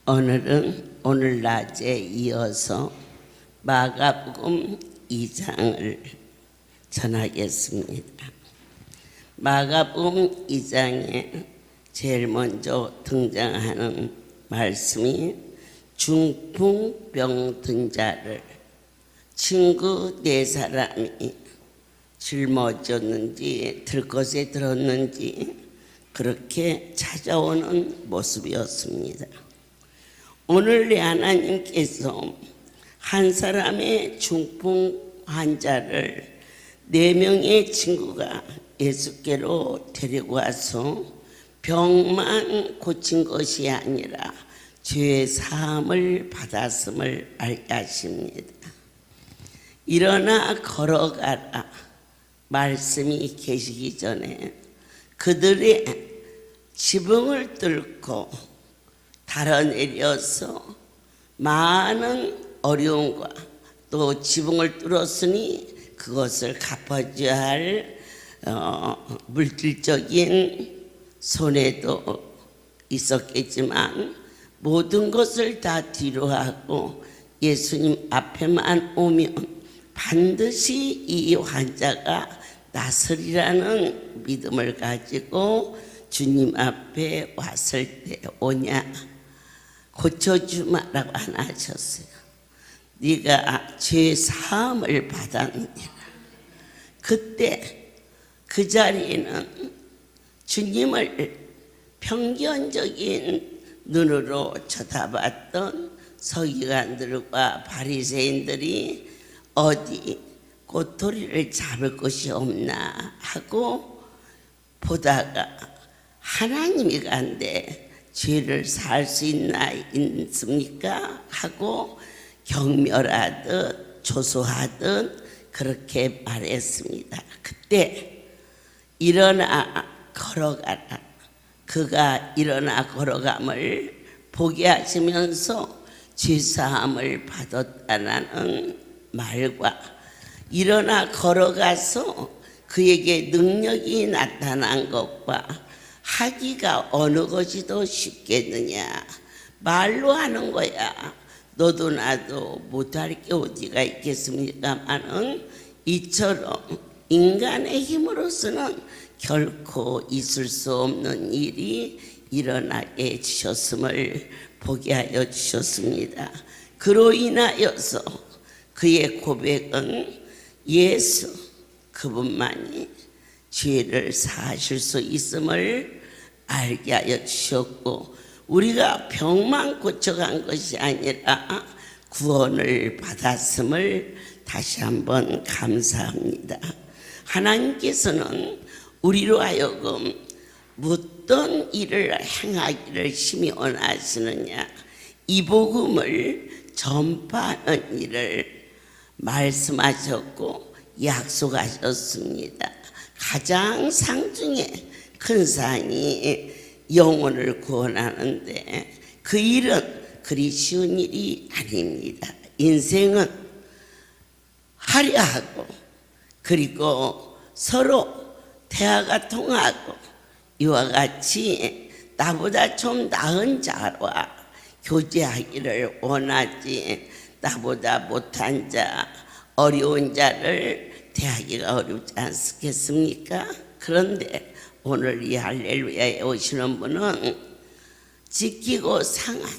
오늘은 오늘 낮에 이어서 마가복음 2장을 전하겠습니다. 마가복음 2장에 제일 먼저 등장하는 말씀이 중풍병 든 자를 친구 네 사람이 짊어졌는지 들것에 들었는지 그렇게 찾아오는 모습이었습니다. 오늘 내 하나님께서 한 사람의 중풍 환자를 4명의 친구가 예수께로 데리고 와서 병만 고친 것이 아니라 죄의 사함을 받았음을 알게 하십니다. 일어나 걸어가라 말씀이 계시기 전에 그들의 지붕을 뚫고 달아내려서 많은 어려움과 또 지붕을 뚫었으니 그것을 갚아줘야 할 물질적인 손해도 있었겠지만 모든 것을 다 뒤로하고 예수님 앞에만 오면 반드시 이 환자가 낫으리라는 믿음을 가지고 주님 앞에 왔을 때 오냐 고쳐주마라고 하나 하셨어요. 네가 죄 사함을 받았느니라. 그때 그 자리에는 주님을 편견적인 눈으로 쳐다봤던 서기관들과 바리새인들이 어디 꼬투리를 잡을 곳이 없나 하고 보다가 하나님이 간데 죄를 살 수 있습니까? 하고 경멸하듯 조소하듯 그렇게 말했습니다. 그때 일어나 걸어가라. 그가 일어나 걸어감을 보게 하시면서 죄사함을 받았다는 말과 일어나 걸어가서 그에게 능력이 나타난 것과 하기가 어느 것이 더 쉽겠느냐. 말로 하는 거야. 너도 나도 못할 게 어디가 있겠습니까마는 이처럼 인간의 힘으로서는 결코 있을 수 없는 일이 일어나게 해주셨음을 보게 하여 주셨습니다. 그로 인하여서 그의 고백은 예수 그분만이 죄를 사하실 수 있음을 알게 하여 주셨고, 우리가 병만 고쳐간 것이 아니라 구원을 받았음을 다시 한번 감사합니다. 하나님께서는 우리로 하여금 어떤 일을 행하기를 심히 원하시느냐, 이 복음을 전파하는 일을 말씀하셨고 약속하셨습니다. 가장 상중에 큰 산이 영혼을 구원하는데 그 일은 그리 쉬운 일이 아닙니다. 인생은 하려 하고 그리고 서로 대화가 통하고 이와 같이 나보다 좀 나은 자와 교제하기를 원하지, 나보다 못한 자, 어려운 자를 대하기가 어렵지 않겠습니까? 그런데 오늘 이 할렐루야에 오시는 분은 지키고 상한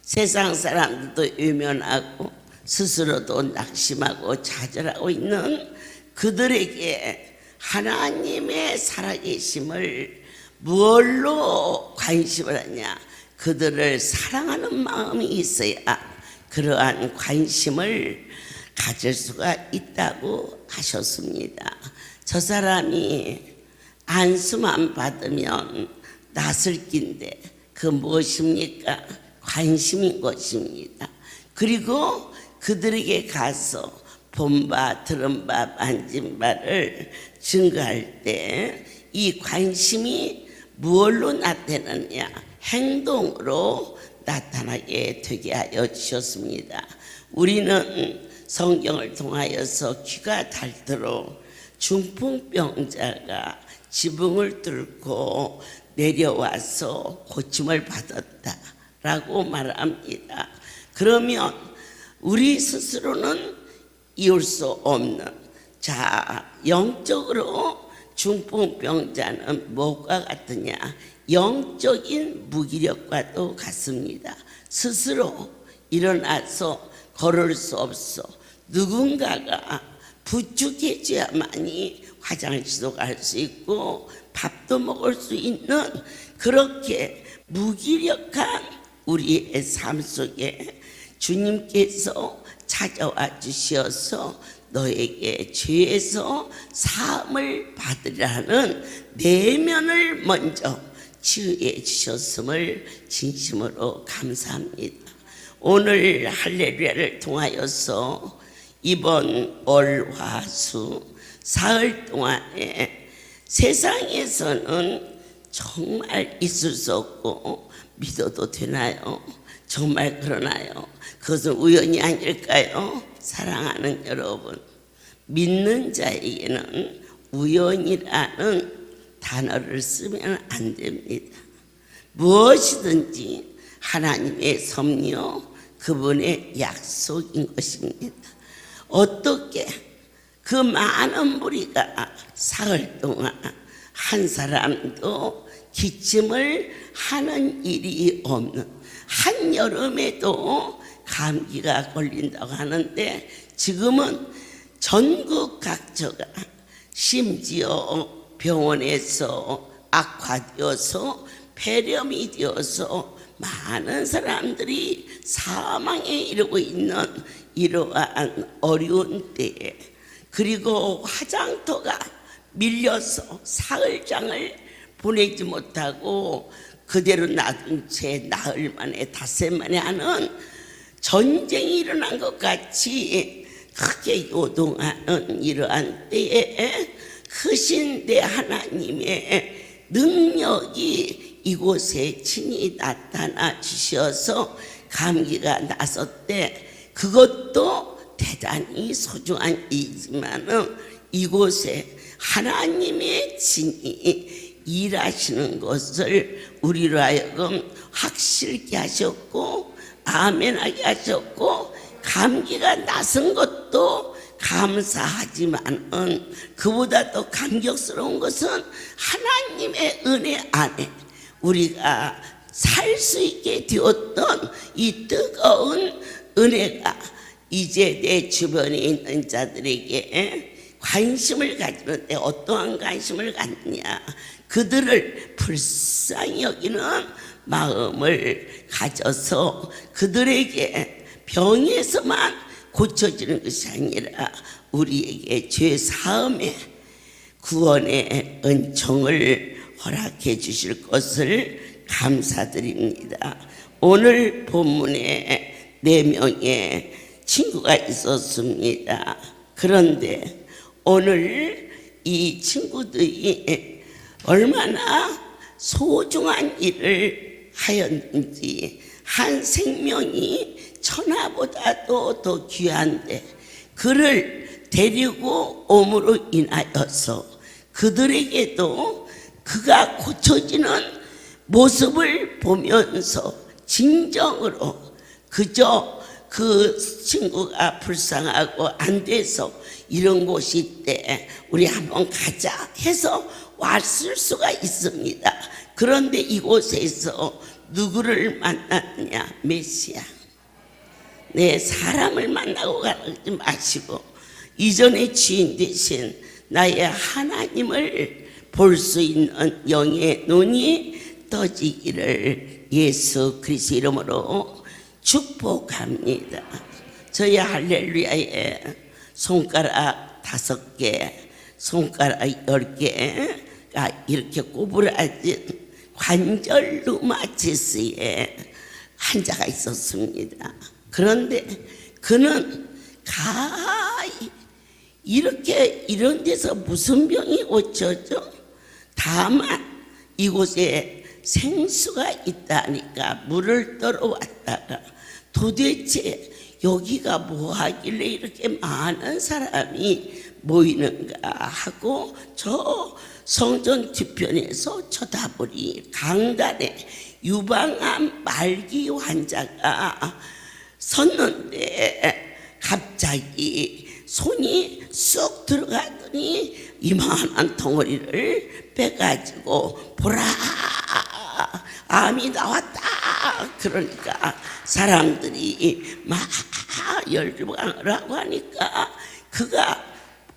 세상 사람들도 외면하고 스스로도 낙심하고 좌절하고 있는 그들에게 하나님의 살아계심을 무엇로 관심을 하냐? 그들을 사랑하는 마음이 있어야 그러한 관심을 가질 수가 있다고 하셨습니다. 저 사람이 안수만 받으면 낫을 낀데 그 무엇입니까? 관심인 것입니다. 그리고 그들에게 가서 본 바, 들은 바, 만진 바를 증거할 때 이 관심이 무엇로 나타나느냐? 행동으로 나타나게 되게 하여 주셨습니다. 우리는 성경을 통하여서 귀가 닳도록 중풍병자가 지붕을 뚫고 내려와서 고침을 받았다라고 말합니다. 그러면 우리 스스로는 이룰 수 없는, 자, 영적으로 중풍병자는 무엇과 같으냐? 영적인 무기력과도 같습니다. 스스로 일어나서 걸을 수 없어 누군가가 부축해줘야만이 화장실도 갈 수 있고 밥도 먹을 수 있는 그렇게 무기력한 우리의 삶 속에 주님께서 찾아와 주셔서 너에게 죄에서 사함을 받으라는 내면을 먼저 치유해 주셨음을 진심으로 감사합니다. 오늘 할렐루야를 통하여서 이번 월, 화, 수 사흘 동안에 세상에서는 정말 있을 수 없고 믿어도 되나요? 정말 그러나요? 그것은 우연이 아닐까요? 사랑하는 여러분, 믿는 자에게는 우연이라는 단어를 쓰면 안 됩니다. 무엇이든지 하나님의 섭리, 그분의 약속인 것입니다. 어떻게 그 많은 무리가 사흘 동안 한 사람도 기침을 하는 일이 없는, 한여름에도 감기가 걸린다고 하는데 지금은 전국 각처가 심지어 병원에서 악화되어서 폐렴이 되어서 많은 사람들이 사망에 이르고 있는 이러한 어려운 때에, 그리고 화장터가 밀려서 사흘장을 보내지 못하고 그대로 놔둔 채 나흘 만에 닷새 만에 하는 전쟁이 일어난 것 같이 크게 요동하는 이러한 때에 크신 내 하나님의 능력이 이곳에 친히 나타나 주셔서 감기가 났었대. 그것도 대단히 소중한 일이지만은 이곳에 하나님의 친히 일하시는 것을 우리로 하여금 확실히 하셨고 아멘하게 하셨고, 감기가 나선 것도 감사하지만은 그보다 더 감격스러운 것은 하나님의 은혜 안에 우리가 살 수 있게 되었던 이 뜨거운 은혜가 이제 내 주변에 있는 자들에게 관심을 가지는데, 어떠한 관심을 갖느냐, 그들을 불쌍히 여기는 마음을 가져서 그들에게 병에서만 고쳐지는 것이 아니라 우리에게 죄 사함의 구원의 은총을 허락해 주실 것을 감사드립니다. 오늘 본문에 4명의 친구가 있었습니다. 그런데 오늘 이 친구들이 얼마나 소중한 일을 하였는지, 한 생명이 천하보다도 더 귀한데 그를 데리고 옴으로 인하여서 그들에게도 그가 고쳐지는 모습을 보면서 진정으로 그저 그 친구가 불쌍하고 안 돼서 이런 곳이 있대, 우리 한번 가자 해서 왔을 수가 있습니다. 그런데 이곳에서 누구를 만났느냐? 메시아. 네, 사람을 만나고 가지 마시고 이전의 주인 대신 나의 하나님을 볼 수 있는 영의 눈이 떠지기를 예수 그리스도 이름으로 축복합니다. 저희 할렐루야에 손가락 5개, 손가락 10개가 이렇게 꼬부라진 관절 루마티스에 환자가 있었습니다. 그런데 그는 가히 이렇게 이런 데서 무슨 병이 고쳐져? 다만 이곳에 생수가 있다니까 물을 떨어왔다가 도대체 여기가 뭐 하길래 이렇게 많은 사람이 모이는가 하고 저 성전 뒤편에서 쳐다보니 강단에 유방암 말기 환자가 섰는데 갑자기 손이 쑥 들어가더니 이만한 덩어리를 빼가지고 보라, 암이 나왔다. 그러니까 사람들이 막 열광을 하고 하니까 그가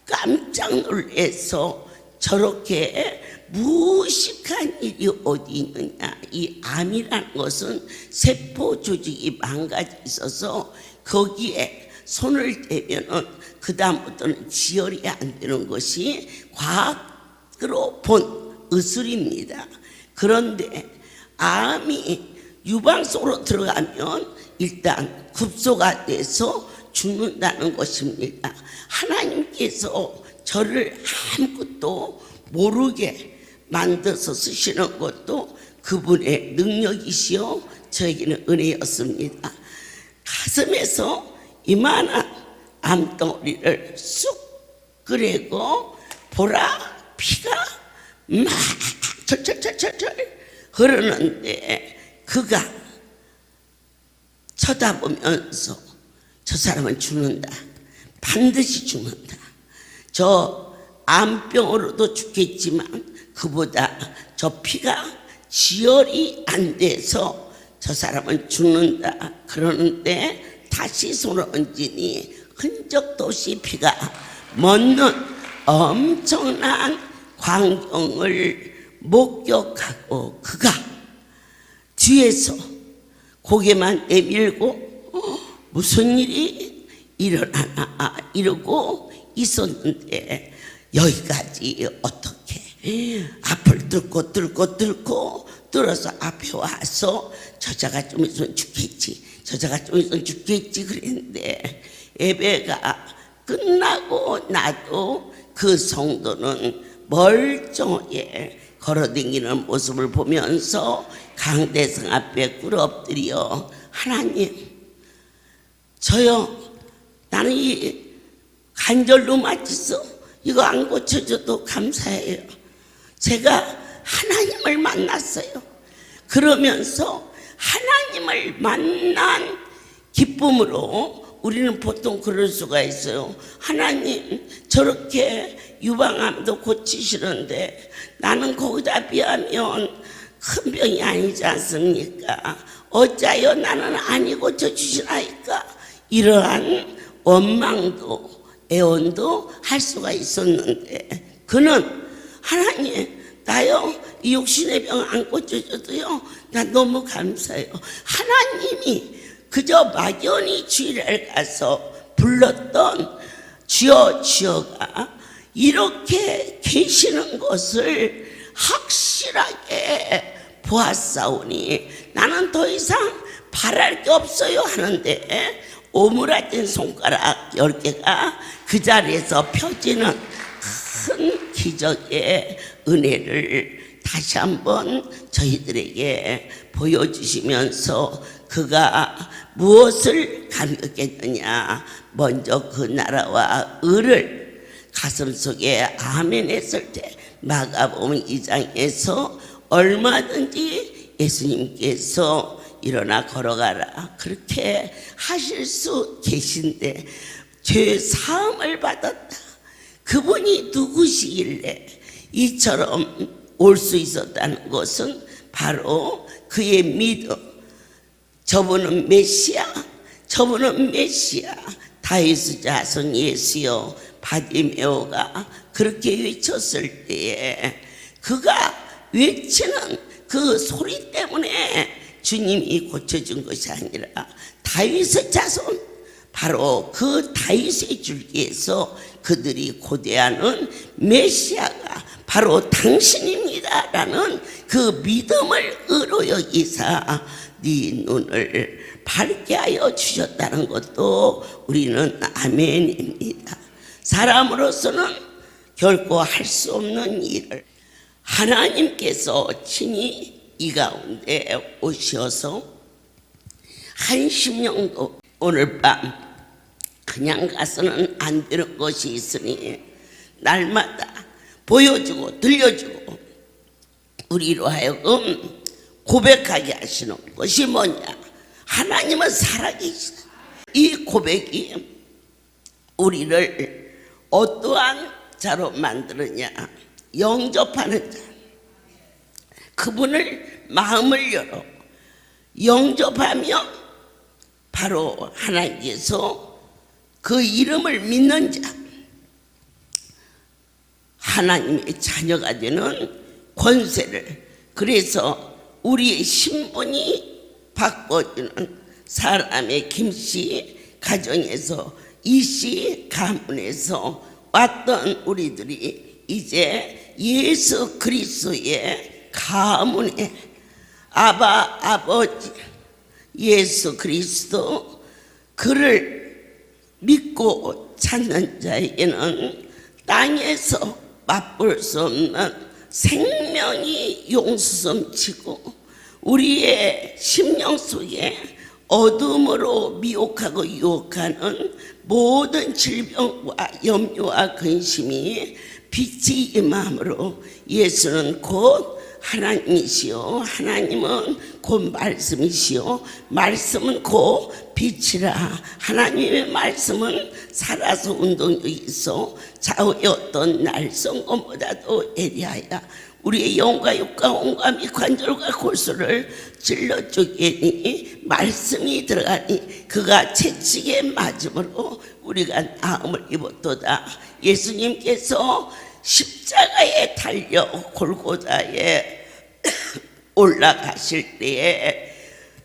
깜짝 놀라서 저렇게 무식한 일이 어디 있느냐. 이 암이라는 것은 세포 조직이 망가져 있어서 거기에 손을 대면은 그 다음부터는 지혈이 안 되는 것이 과학으로 본 의술입니다. 그런데 암이 유방 속으로 들어가면 일단 급소가 돼서 죽는다는 것입니다. 하나님께서 저를 아무것도 모르게 만들어서 쓰시는 것도 그분의 능력이시요 저에게는 은혜였습니다. 가슴에서 이만한 암덩어리를 쑥 끄래고 보라, 피가 막 철철철철철 흐르는데 그가 쳐다보면서 저 사람은 죽는다, 반드시 죽는다, 저 암병으로도 죽겠지만 그보다 저 피가 지혈이 안 돼서 저 사람은 죽는다. 그러는데 다시 손을 얹으니 흔적도 없이 피가 멎는 엄청난 광경을 목격하고 그가 뒤에서 고개만 내밀고 무슨 일이 일어나나 이러고 있었는데 여기까지 어떻게 앞을 뚫고 뚫어서 앞에 와서 저자가 좀 있으면 죽겠지, 저자가 좀 있으면 죽겠지 그랬는데 예배가 끝나고 나도 그 성도는 멀쩡하게 걸어다니는 모습을 보면서 강대상 앞에 꿇어 엎드려 하나님, 저요, 나는 이 관절 루마티스 이거 안 고쳐줘도 감사해요. 제가 하나님을 만났어요. 그러면서 하나님을 만난 기쁨으로 우리는 보통 그럴 수가 있어요. 하나님, 저렇게 유방암도 고치시는데 나는 거기다 비하면 큰 병이 아니지 않습니까? 어찌하여 나는 아니 고쳐주시나이까? 이러한 원망도 애원도 할 수가 있었는데 그는 하나님, 나요 이 육신의 병 안 고쳐줘도요 나 너무 감사해요. 하나님이 그저 막연히 주일을 가서 불렀던 주여 주여가 이렇게 계시는 것을 확실하게 보았사오니 나는 더 이상 바랄 게 없어요 하는데 오므라진 손가락 10개가 그 자리에서 펴지는 큰 기적의 은혜를 다시 한번 저희들에게 보여주시면서 그가 무엇을 감격했느냐, 먼저 그 나라와 의를 가슴속에 아멘 했을 때 마가복음 2장에서 얼마든지 예수님께서 일어나 걸어가라 그렇게 하실 수 계신데 죄 사함을 받았다. 그분이 누구시길래 이처럼 올 수 있었다는 것은 바로 그의 믿음. 저분은 메시아, 저분은 메시아. 다윗의 자손 예수여, 바디메오가 그렇게 외쳤을 때에 그가 외치는 그 소리 때문에 주님이 고쳐준 것이 아니라 다윗의 자손, 바로 그 다윗의 줄기에서 그들이 고대하는 메시아가 바로 당신입니다라는 그 믿음을 의로 여기사 네 눈을 밝게 하여 주셨다는 것도 우리는 아멘입니다. 사람으로서는 결코 할 수 없는 일을 하나님께서 친히 이 가운데 오셔서 한 심령도 오늘 밤 그냥 가서는 안 되는 것이 있으니 날마다 보여주고 들려주고 우리로 하여금 고백하게 하시는 것이 뭐냐? 하나님은 살아계시다. 이 고백이 우리를 어떠한 자로 만드느냐? 영접하는 자. 그분을 마음을 열어 영접하며 바로 하나님께서 그 이름을 믿는 자, 하나님의 자녀가 되는 권세를, 그래서 우리의 신분이 바꿔주는 사람의 김씨 가정에서 이씨 가문에서 왔던 우리들이 이제 예수 그리스도의 가문에 아버지 예수 그리스도 그를 믿고 찾는 자에게는 땅에서 맛볼 수 없는 생명이 용수섬치고 우리의 심령 속에 어둠으로 미혹하고 유혹하는 모든 질병과 염려와 근심이 빛이 임함으로 예수는 곧 하나님이시요 하나님은 곧 말씀이시요 말씀은 곧 빛이라. 하나님의 말씀은 살아서 운동력이 있어 좌우의 어떤 날성검보다도 예리하여 우리의 영과 육과 온과 및 관절과 골수를 찔러 쪼개니 말씀이 들어가니 그가 채찍에 맞음으로 우리가 나음을 입었도다. 예수님께서 십자가에 달려 골고다에 올라가실 때에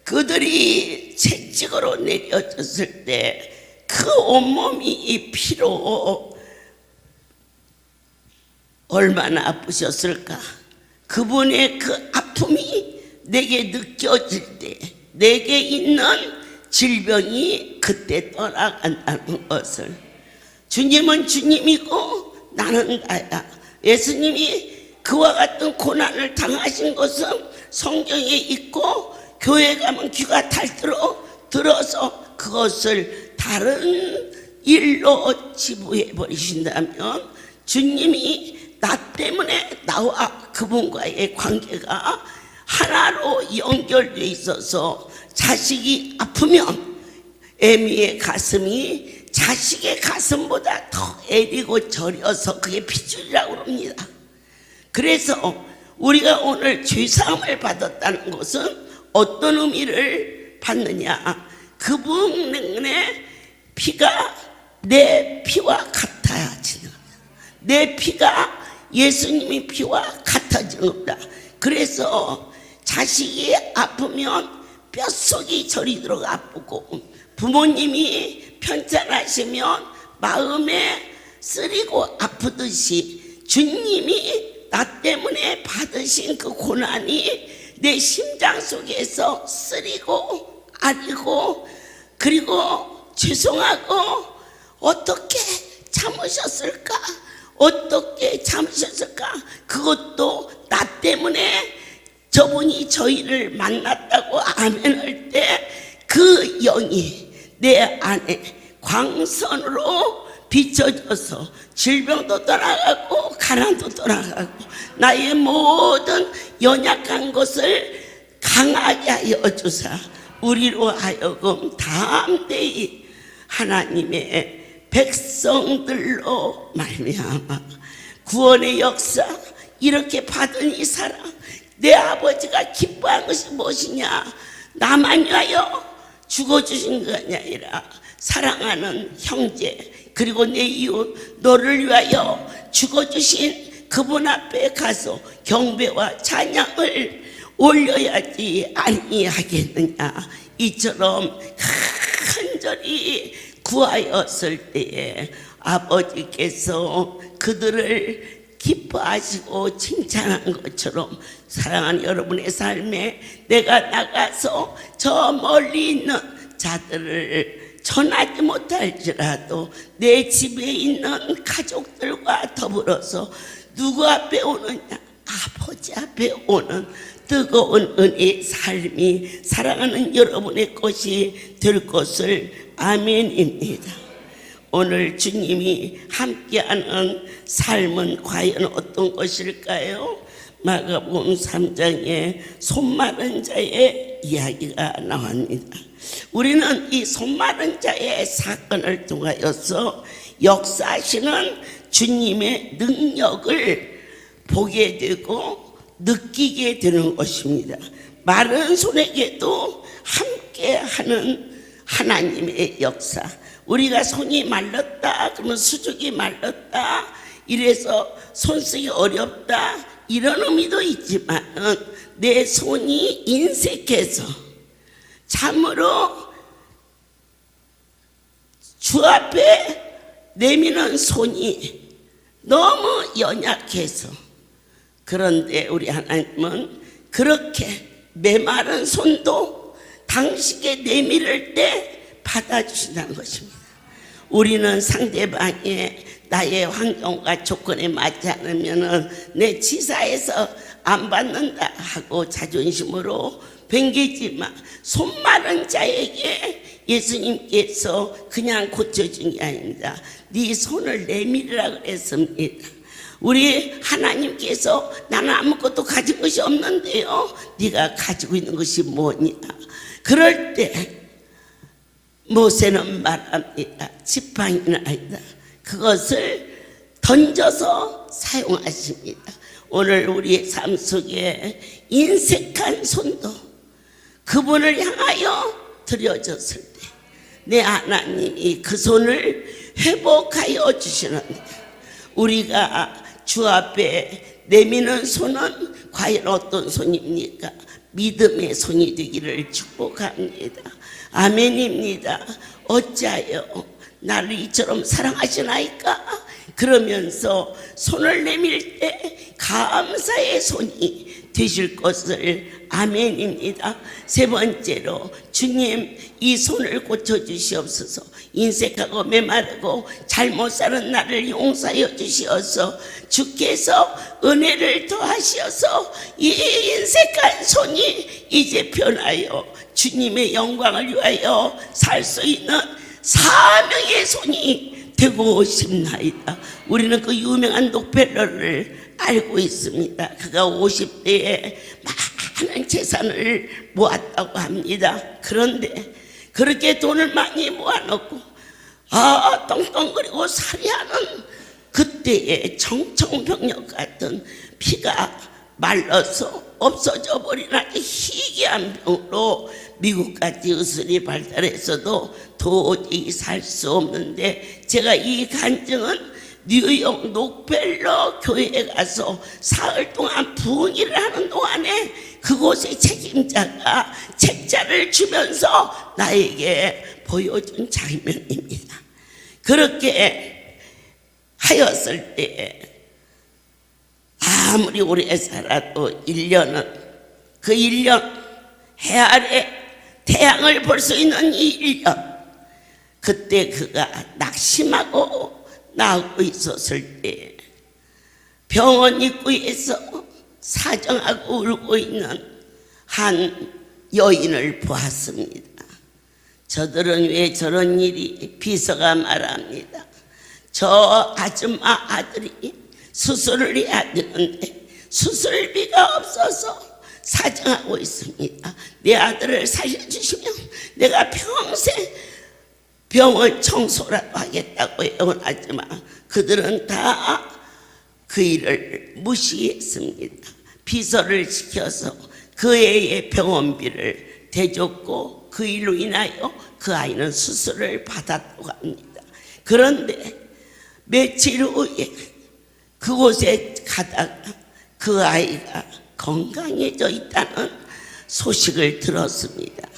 그들이 채찍으로 내려졌을 때 그 온몸이 피로 얼마나 아프셨을까. 그분의 그 아픔이 내게 느껴질 때 내게 있는 질병이 그때 떠나간다는 것을, 주님은 주님이고 나는 나야. 예수님이 그와 같은 고난을 당하신 것은 성경에 있고, 교회 가면 귀가 들어서 그것을 다른 일로 지부해 버리신다면, 주님이 나 때문에 나와 그분과의 관계가 하나로 연결되어 있어서 자식이 아프면 애미의 가슴이 자식의 가슴보다 더 애리고 저려서 그게 핏줄이라고 합니다. 그래서 우리가 오늘 죄사함을 받았다는 것은 어떤 의미를 받느냐, 그분의 피가 내 피와 같아지는 겁니다. 내 피가 예수님의 피와 같아지는 겁니다. 그래서 자식이 아프면 뼛속이 저리도록 아프고, 부모님이 편찮으시면 마음에 쓰리고 아프듯이 주님이 나 때문에 받으신 그 고난이 내 심장 속에서 쓰리고 아리고, 그리고 죄송하고 어떻게 참으셨을까, 어떻게 참으셨을까. 그것도 나 때문에 저분이 저희를 만났다고 아멘할 때 그 영이 내 안에 광선으로 비춰져서 질병도 떠나가고 가난도 떠나가고 나의 모든 연약한 것을 강하게 하여 주사 우리로 하여금 담대히 하나님의 백성들로 말미암아 구원의 역사 이렇게 받은 이 사랑, 내 아버지가 기뻐한 것이 무엇이냐, 나만 위하여 죽어주신 것이 아니라 사랑하는 형제 그리고 내 이웃 너를 위하여 죽어주신 그분 앞에 가서 경배와 찬양을 올려야지 아니하겠느냐. 이처럼 간절히 구하였을 때에 아버지께서 그들을 기뻐하시고 칭찬한 것처럼 사랑하는 여러분의 삶에 내가 나가서 저 멀리 있는 자들을 전하지 못할지라도 내 집에 있는 가족들과 더불어서 누구 앞에 오느냐, 아버지 앞에 오는 뜨거운 은혜의 삶이 사랑하는 여러분의 것이 될 것을 아멘입니다. 오늘 주님이 함께하는 삶은 과연 어떤 것일까요? 마가복음 3장에 손 마른 자의 이야기가 나옵니다. 우리는 이 손 마른 자의 사건을 통하여서 역사하시는 주님의 능력을 보게 되고 느끼게 되는 것입니다. 마른 손에게도 함께하는 하나님의 역사. 우리가 손이 말랐다 그러면 수족이 말랐다 이래서 손 쓰기 어렵다 이런 의미도 있지만 내 손이 인색해서 참으로 주 앞에 내미는 손이 너무 연약해서, 그런데 우리 하나님은 그렇게 메마른 손도 당신께 내밀을 때 받아주신다는 것입니다. 우리는 상대방의 나의 환경과 조건에 맞지 않으면 내 치사해서 안 받는다 하고 자존심으로 뱅기지만 손 마른 자에게 예수님께서 그냥 고쳐준 게 아닙니다. 네 손을 내밀으라 그랬습니다. 우리 하나님께서 나는 아무것도 가진 것이 없는데요, 네가 가지고 있는 것이 뭐냐. 그럴 때 모세는 말합니다. 지팡이는 아니다. 그것을 던져서 사용하십니다. 오늘 우리의 삶 속에 인색한 손도 그분을 향하여 들여졌을 때 내 하나님이 그 손을 회복하여 주시는데, 우리가 주 앞에 내미는 손은 과연 어떤 손입니까? 믿음의 손이 되기를 축복합니다. 아멘입니다. 어찌하여 나를 이처럼 사랑하시나이까? 그러면서 손을 내밀 때 감사의 손이 되실 것을 아멘입니다. 세 번째로 주님 이 손을 고쳐주시옵소서. 인색하고 메마르고 잘못 사는 나를 용서하여 주시어서 주께서 은혜를 더하시어서 이 인색한 손이 이제 변하여 주님의 영광을 위하여 살 수 있는 사명의 손이 되고 싶나이다. 우리는 그 유명한 록펠러를 알고 있습니다. 그가 50대에 많은 재산을 모았다고 합니다. 그런데 그렇게 돈을 많이 모아놓고 떵떵거리고 살이하는 그때에 청청병력 같은 피가 말라서 없어져 버린 아주 희귀한 병으로 미국까지 의술이 발달해서도 도저히 살 수 없는데, 제가 이 간증은 뉴욕 록펠러 교회에 가서 사흘 동안 부흥회를 하는 동안에 그곳의 책임자가 책자를 주면서 나에게 보여준 장면입니다. 그렇게 하였을 때 아무리 오래 살아도 1년은 그 1년 해 아래 태양을 볼 수 있는 이 1년, 그때 그가 낙심하고 나오고 있었을 때 병원 입구에서 사정하고 울고 있는 한 여인을 보았습니다. 저들은 왜 저런 일이, 비서가 말합니다. 저 아줌마 아들이 수술을 해야 되는데 수술비가 없어서 사정하고 있습니다. 내 아들을 살려주시면 내가 평생 병원 청소라도 하겠다고 애원하지만 그들은 다 그 일을 무시했습니다. 비서를 시켜서 그 애의 병원비를 대줬고 그 일로 인하여 그 아이는 수술을 받았다고 합니다. 그런데 며칠 후에 그곳에 가다가 그 아이가 건강해져 있다는 소식을 들었습니다.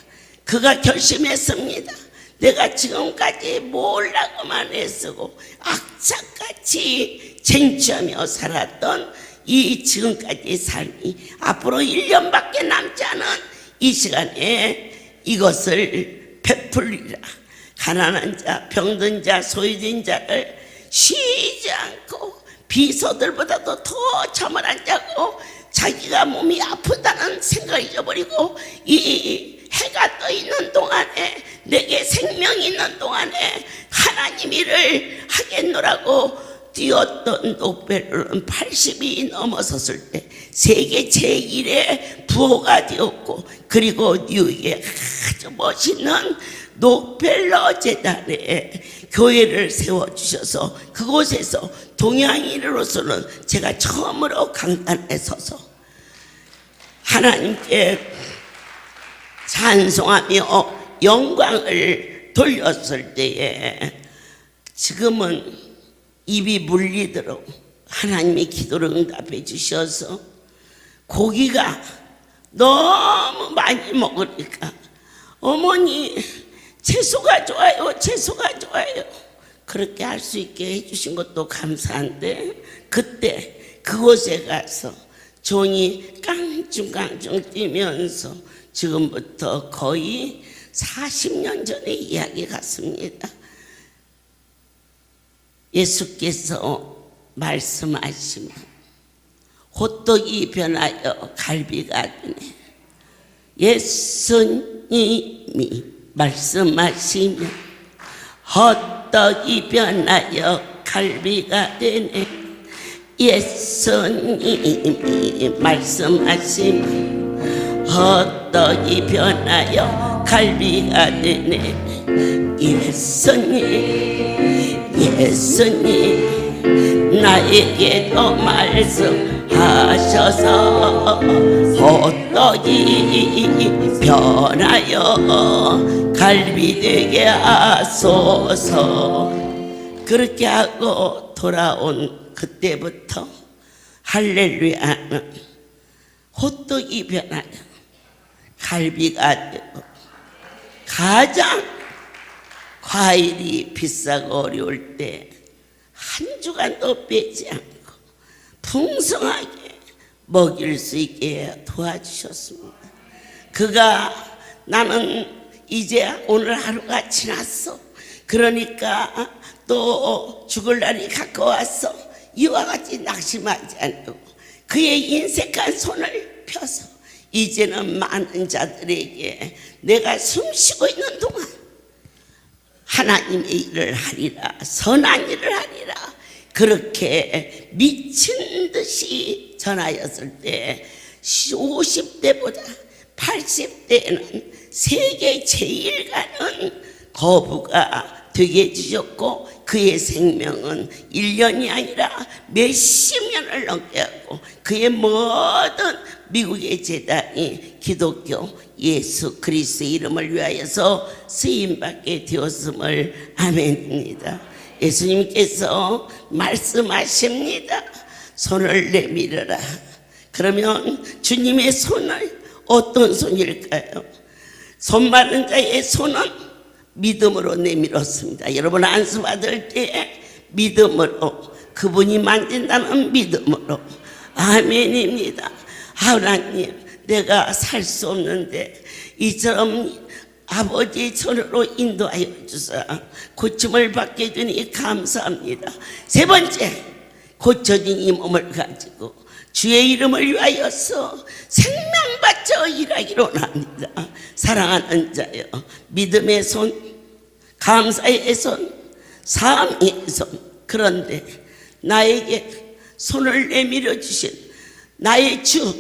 그가 결심했습니다. 내가 지금까지 몰라고만 애쓰고 악착같이 쟁취하며 살았던 이 지금까지 삶이 앞으로 1년밖에 남지 않은 이 시간에 이것을 베풀리라. 가난한 자, 병든 자, 소외된 자를 쉬지 않고 비서들보다도 더 잠을 안 자고 자기가 몸이 아프다는 생각을 잊어버리고 이 해가 떠 있는 동안에, 내게 생명이 있는 동안에 하나님 일을 하겠노라고 뛰었던 록펠러는 80이 넘어섰을 때 세계 제1의 부호가 되었고, 그리고 뉴욕에 아주 멋있는 록펠러 재단에 교회를 세워주셔서 그곳에서 동양인으로서는 제가 처음으로 강단에 서서 하나님께 찬송하며 영광을 돌렸을 때에 지금은 입이 물리도록 하나님이 기도를 응답해 주셔서 고기가 너무 많이 먹으니까 어머니 채소가 좋아요, 채소가 좋아요, 그렇게 할 수 있게 해주신 것도 감사한데, 그때 그곳에 가서 종이 깡충깡충 뛰면서 지금부터 거의 40년 전의 이야기 같습니다. 예수께서 말씀하시면 호떡이 변하여 갈비가 되네. 예수님이 말씀하시면 호떡이 변하여 갈비가 되네. 예수님이 말씀하시면 호떡이 변하여 갈비가 되네. 예수님 나에게도 말씀하셔서 호떡이 변하여 갈비 되게 하소서. 그렇게 하고 돌아온 그때부터 할렐루야는 호떡이 변하여 갈비가 되고, 가장 과일이 비싸고 어려울 때 한 주간도 빼지 않고 풍성하게 먹일 수 있게 도와주셨습니다. 그가 나는 이제 오늘 하루가 지났어, 그러니까 또 죽을 날이 가까웠어, 이와 같이 낙심하지 않고 그의 인색한 손을 펴서 이제는 많은 자들에게 내가 숨쉬고 있는 동안 하나님의 일을 하리라, 선한 일을 하리라, 그렇게 미친 듯이 전하였을 때 50대보다 80대에는 세계 제일 가는 거부가 되게 해주셨고, 그의 생명은 1년이 아니라 몇십 년을 넘게 하고 그의 모든 미국의 재단이 기독교 예수 그리스도의 이름을 위하여서 쓰임받게 되었음을 아멘입니다. 예수님께서 말씀하십니다. 손을 내밀어라. 그러면 주님의 손을 어떤 손일까요? 손 많은 자의 손은 믿음으로 내밀었습니다. 여러분 안수 받을 때 믿음으로, 그분이 만진다는 믿음으로. 아멘입니다. 하나님, 내가 살 수 없는데 이처럼 아버지의 손으로 인도하여 주사 고침을 받게 되니 감사합니다. 세 번째, 고쳐진 이 몸을 가지고 주의 이름을 위하여서 생명 바쳐 일하기로 합니다. 사랑하는 자여, 믿음의 손, 감사의 손, 사랑의 손. 그런데 나에게 손을 내밀어 주신 나의 주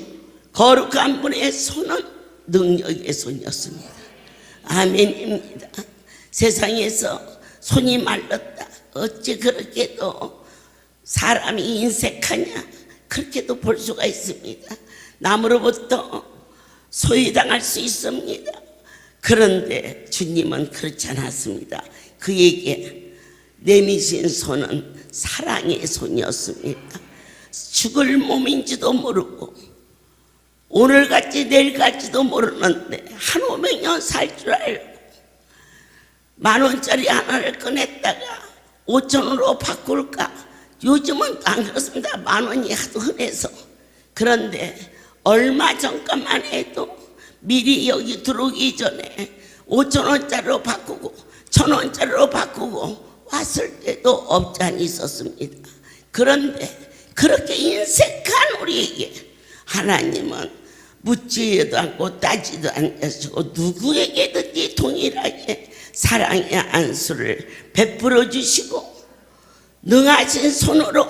거룩한 분의 손은 능력의 손이었습니다. 아멘입니다. 세상에서 손이 말랐다, 어찌 그렇게도 사람이 인색하냐, 그렇게도 볼 수가 있습니다. 남으로부터 소외당할 수 있습니다. 그런데 주님은 그렇지 않았습니다. 그에게 내미신 손은 사랑의 손이었습니다. 죽을 몸인지도 모르고 오늘 갈지 내일 갈지도 모르는데 한 500년 살 줄 알고 10,000원짜리 하나를 꺼냈다가 5,000원으로 바꿀까? 요즘은 안 그렇습니다. 10,000원이 하도 흔해서. 그런데 얼마 전까만 해도 미리 여기 들어오기 전에 5,000원짜리로 바꾸고 1,000원짜리로 바꾸고 왔을 때도 업장이 있었습니다. 그런데 그렇게 인색한 우리에게 하나님은 묻지도 않고 따지도 않으시고 누구에게든지 동일하게 사랑의 안수를 베풀어 주시고 능하신 손으로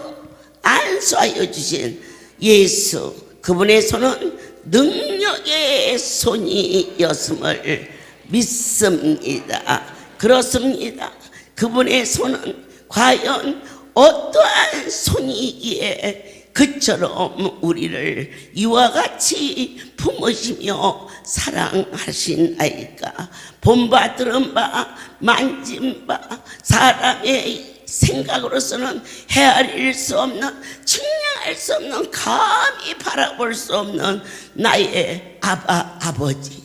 안수하여 주신 예수, 그분의 손은 능력의 손이었음을 믿습니다. 그렇습니다. 그분의 손은 과연 어떠한 손이기에 그처럼 우리를 이와 같이 품으시며 사랑하시나이까. 본바 들은 바 만진 바 사람의 생각으로서는 헤아릴 수 없는, 측량할 수 없는, 감히 바라볼 수 없는 나의 아버지,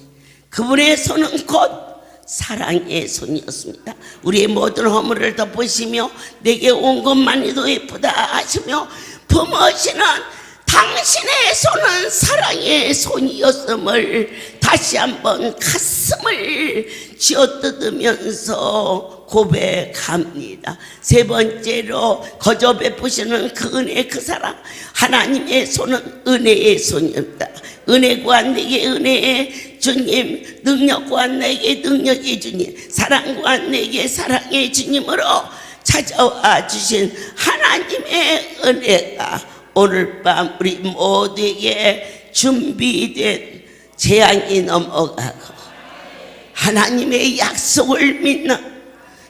그분의 손은 곧 사랑의 손이었습니다. 우리의 모든 허물을 덮으시며 내게 온 것만이도 예쁘다 하시며 품으시는 당신의 손은 사랑의 손이었음을 다시 한번 가슴을 쥐어뜯으면서 고백합니다. 세 번째로 거저 베푸시는 그 은혜, 그 사랑, 하나님의 손은 은혜의 손입니다. 은혜 구한 내게 은혜의 주님, 능력 구한 내게 능력의 주님, 사랑 구한 내게 사랑의 주님으로 찾아와 주신 하나님의 은혜가 오늘 밤 우리 모두에게 준비된 재앙이 넘어가고 하나님의 약속을 믿는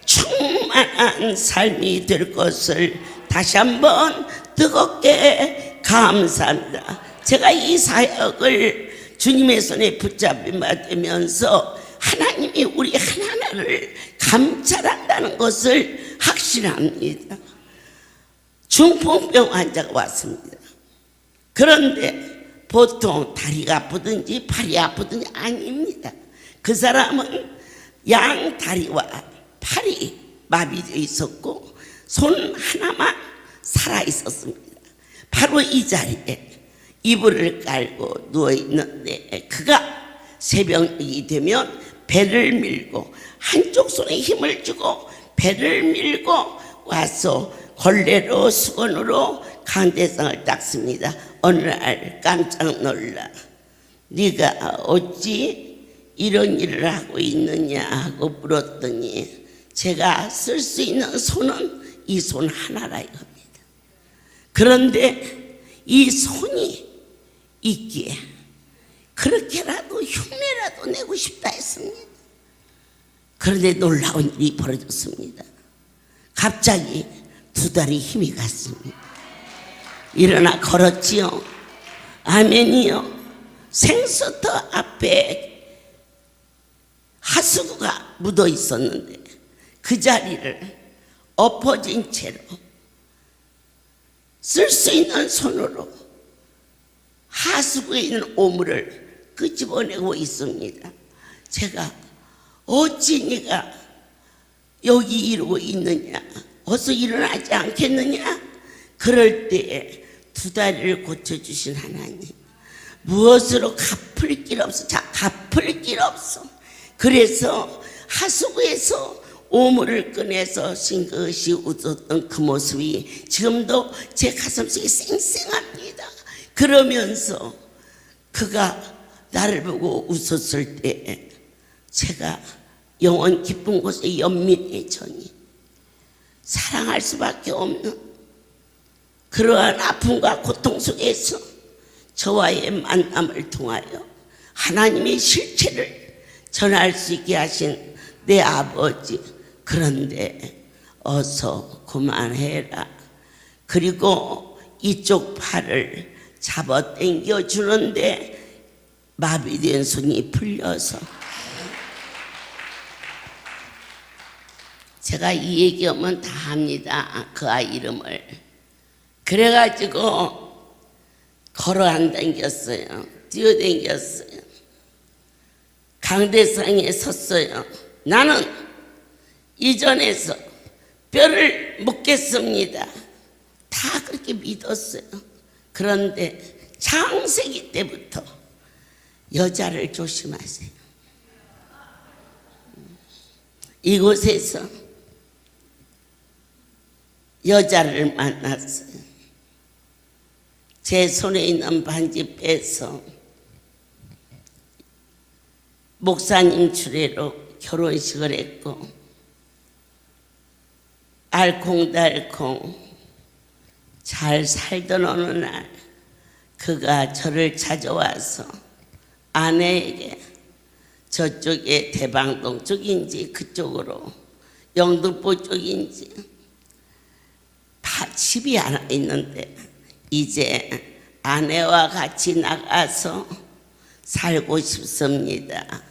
충만한 삶이 될 것을 다시 한번 뜨겁게 감사합니다. 제가 이 사역을 주님의 손에 붙잡힌 바 되면서 하나님이 우리 하나하나를 감찰한다는 것을 확신합니다. 중풍병 환자가 왔습니다. 그런데 보통 다리가 아프든지 팔이 아프든지 아닙니다. 그 사람은 양 다리와 팔이 마비되어 있었고 손 하나만 살아 있었습니다. 바로 이 자리에 이불을 깔고 누워 있는데 그가 새벽이 되면 배를 밀고 한쪽 손에 힘을 주고 배를 밀고 와서 걸레로 수건으로 강대상을 닦습니다. 어느 날 깜짝 놀라 네가 어찌 이런 일을 하고 있느냐 하고 물었더니 제가 쓸 수 있는 손은 이 손 하나라 이겁니다. 그런데 이 손이 있기에 그렇게라도 흉내라도 내고 싶다 했습니다. 그런데 놀라운 일이 벌어졌습니다. 갑자기 두 다리 힘이 갔습니다. 일어나 걸었지요. 아멘이요. 생수터 앞에 하수구가 묻어 있었는데 그 자리를 엎어진 채로 쓸 수 있는 손으로 하수구에 있는 오물을 끄집어내고 있습니다. 제가 어찌 네가 여기 이러고 있느냐, 어서 일어나지 않겠느냐. 그럴 때에 두 다리를 고쳐주신 하나님, 무엇으로 갚을 길 없어. 자, 갚을 길 없어. 그래서 하수구에서 오물을 꺼내서 싱긋이 웃었던 그 모습이 지금도 제 가슴속에 쌩쌩합니다. 그러면서 그가 나를 보고 웃었을 때 제가 영원 깊은 곳에 연민해져니 사랑할 수밖에 없는 그러한 아픔과 고통 속에서 저와의 만남을 통하여 하나님의 실체를 전할 수 있게 하신 내 아버지, 그런데 어서 그만해라. 그리고 이쪽 팔을 잡아 당겨 주는데 마비된 손이 풀려서, 제가 이 얘기하면 다 합니다. 그 아이 이름을. 그래가지고 걸어 안 당겼어요. 뛰어당겼어요. 강대상에 섰어요. 나는 이전에서 뼈를 묻겠습니다. 다 그렇게 믿었어요. 그런데 창세기 때부터 여자를 조심하세요. 이곳에서 여자를 만났어요. 제 손에 있는 반지 빼서 목사님 주례로 결혼식을 했고, 알콩달콩 잘 살던 어느 날 그가 저를 찾아와서 아내에게 저쪽에 대방동 쪽인지 그쪽으로 영등포 쪽인지 집이 하나 있는데 이제 아내와 같이 나가서 살고 싶습니다.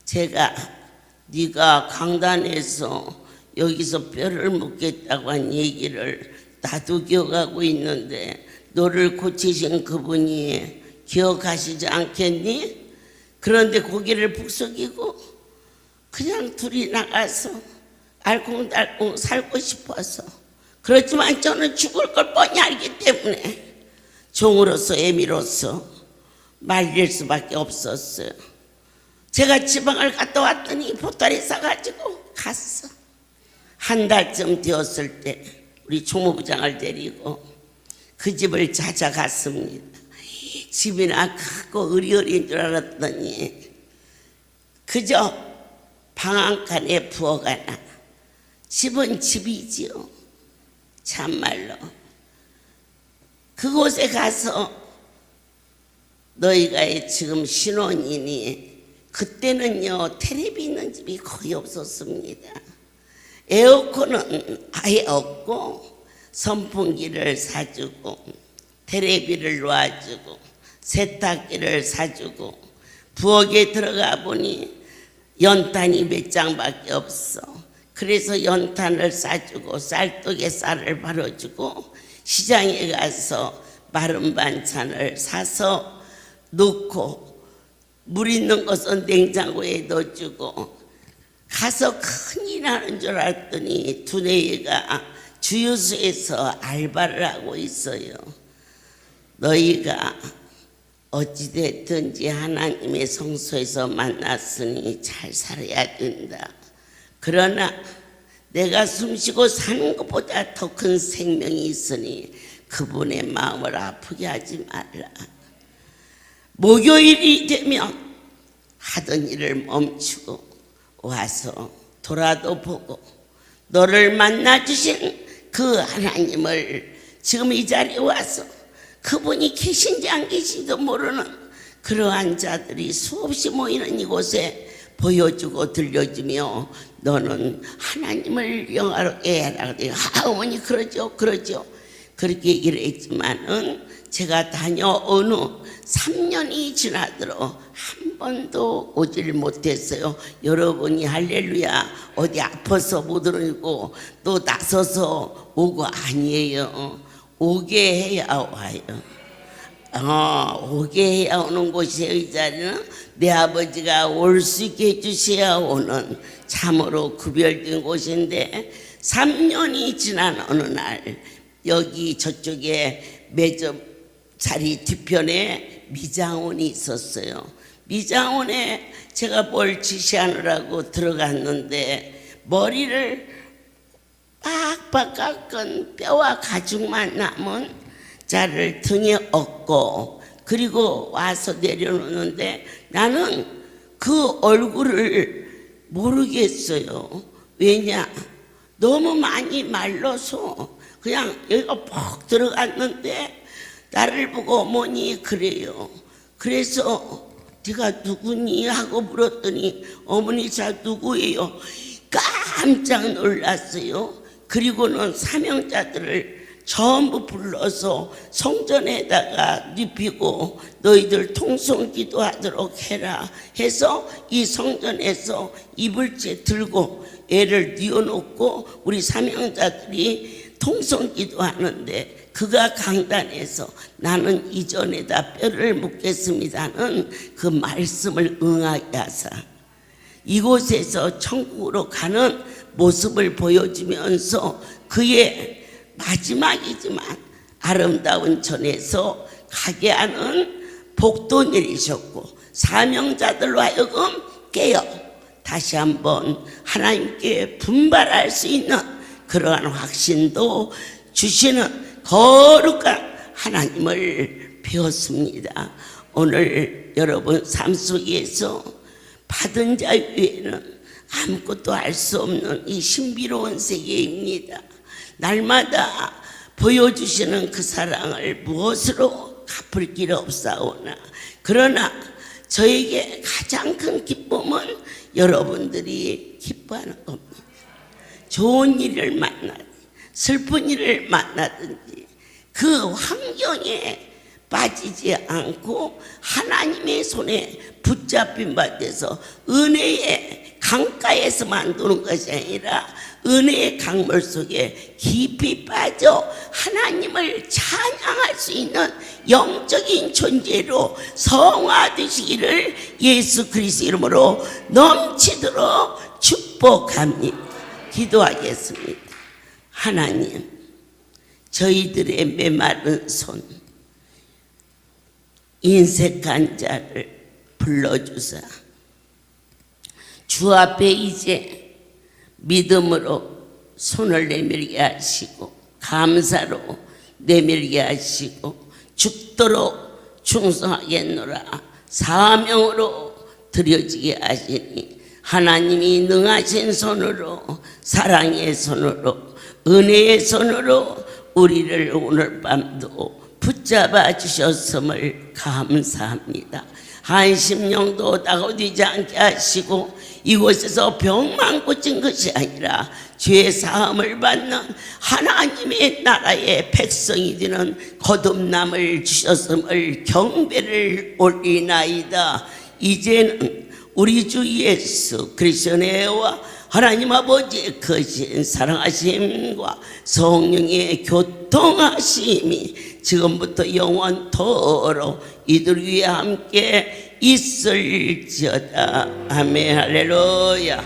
제가 네가 강단에서 여기서 뼈를 묻겠다고 한 얘기를 나도 기억하고 있는데 너를 고치신 그분이 기억하시지 않겠니? 그런데 고개를 푹 숙이고 그냥 둘이 나가서 알콩달콩 살고 싶어서, 그렇지만 저는 죽을 걸 뻔히 알기 때문에 종으로서 애미로서 말릴 수밖에 없었어요. 제가 지방을 갔다 왔더니 보따리 싸가지고 갔어. 한 달쯤 되었을 때 우리 총무부장을 데리고 그 집을 찾아갔습니다. 집이나 크고 으리으리인 줄 알았더니 그저 방 한 칸에 부엌 하나. 집은 집이지요. 참말로 그곳에 가서 너희가 지금 신혼이니, 그때는요 텔레비 있는 집이 거의 없었습니다. 에어컨은 아예 없고 선풍기를 사주고 텔레비를 놔주고 세탁기를 사주고, 부엌에 들어가 보니 연탄이 몇 장밖에 없어. 그래서 연탄을 싸주고 쌀떡에 쌀을 발라주고 시장에 가서 마른 반찬을 사서 넣고 물 있는 것은 냉장고에 넣어주고 가서 큰일 나는 줄 알았더니 두뇌가 주유소에서 알바를 하고 있어요. 너희가 어찌됐든지 하나님의 성소에서 만났으니 잘 살아야 된다. 그러나 내가 숨쉬고 사는 것보다 더 큰 생명이 있으니 그분의 마음을 아프게 하지 말라. 목요일이 되면 하던 일을 멈추고 와서 돌아도 보고 너를 만나주신 그 하나님을 지금 이 자리에 와서 그분이 계신지 안 계신지도 모르는 그러한 자들이 수없이 모이는 이곳에 보여주고 들려주며 너는 하나님을 영화롭게 해라. 어머니 그러죠 그렇게 얘기를 했지만은 제가 다녀온 후 3년이 지나도록 한 번도 오질 못했어요. 여러분이 할렐루야 어디 아파서 못 오고 또 나서서 오고 아니에요. 오게 해야 와요. 오게 해야 오는 곳이에요. 이 자리는 내 아버지가 올 수 있게 해주셔야 오는 참으로 구별된 곳인데 3년이 지난 어느 날 여기 저쪽에 매점 자리 뒤편에 미장원이 있었어요. 미장원에 제가 뭘 지시하느라고 들어갔는데 머리를 빡빡 깎은 뼈와 가죽만 남은 자를 등에 업고 그리고 와서 내려놓는데 나는 그 얼굴을 모르겠어요. 왜냐? 너무 많이 말라서 그냥 여기가 퍽 들어갔는데 나를 보고 어머니 그래요. 그래서 네가 누구니 하고 물었더니 어머니 저 누구예요? 깜짝 놀랐어요. 그리고는 사명자들을 전부 불러서 성전에다가 눕히고 너희들 통성 기도하도록 해라 해서 이 성전에서 이불째 들고 애를 뉘어놓고 우리 사명자들이 통성 기도하는데 그가 강단에서 나는 이전에다 뼈를 묻겠습니다는 그 말씀을 응하게 하사 이곳에서 천국으로 가는 모습을 보여주면서 그의 마지막이지만 아름다운 전에서 가게 하는 복도 내리셨고 사명자들로 하여금 깨어 다시 한번 하나님께 분발할 수 있는 그러한 확신도 주시는 거룩한 하나님을 배웠습니다. 오늘 여러분 삶 속에서 받은 자 외에는 아무것도 알 수 없는 이 신비로운 세계입니다. 날마다 보여주시는 그 사랑을 무엇으로 갚을 길 없사오나 그러나 저에게 가장 큰 기쁨은 여러분들이 기뻐하는 겁니다. 좋은 일을 만나든지 슬픈 일을 만나든지 그 환경에 빠지지 않고 하나님의 손에 붙잡힌 바 돼서 은혜의 강가에서만 노는 것이 아니라 은혜의 강물 속에 깊이 빠져 하나님을 찬양할 수 있는 영적인 존재로 성화되시기를 예수 그리스도 이름으로 넘치도록 축복합니다. 기도하겠습니다. 하나님, 저희들의 메마른 손, 인색한 자를 불러주사 주 앞에 이제 믿음으로 손을 내밀게 하시고 감사로 내밀게 하시고 죽도록 충성하겠노라 사명으로 드려지게 하시니 하나님이 능하신 손으로 사랑의 손으로 은혜의 손으로 우리를 오늘 밤도 붙잡아 주셨음을 감사합니다. 한심령도 다가오지 않게 하시고 이곳에서 병만 고친 것이 아니라 죄 사함을 받는 하나님의 나라의 백성이 되는 거듭남을 주셨음을 경배를 올리나이다. 이제는 우리 주 예수 그리스도의 은혜와 하나님 아버지의 거신 사랑하심과 성령의 교통하심이 지금부터 영원토록 이들 위에 함께 있을지어다. 아멘. 할렐루야.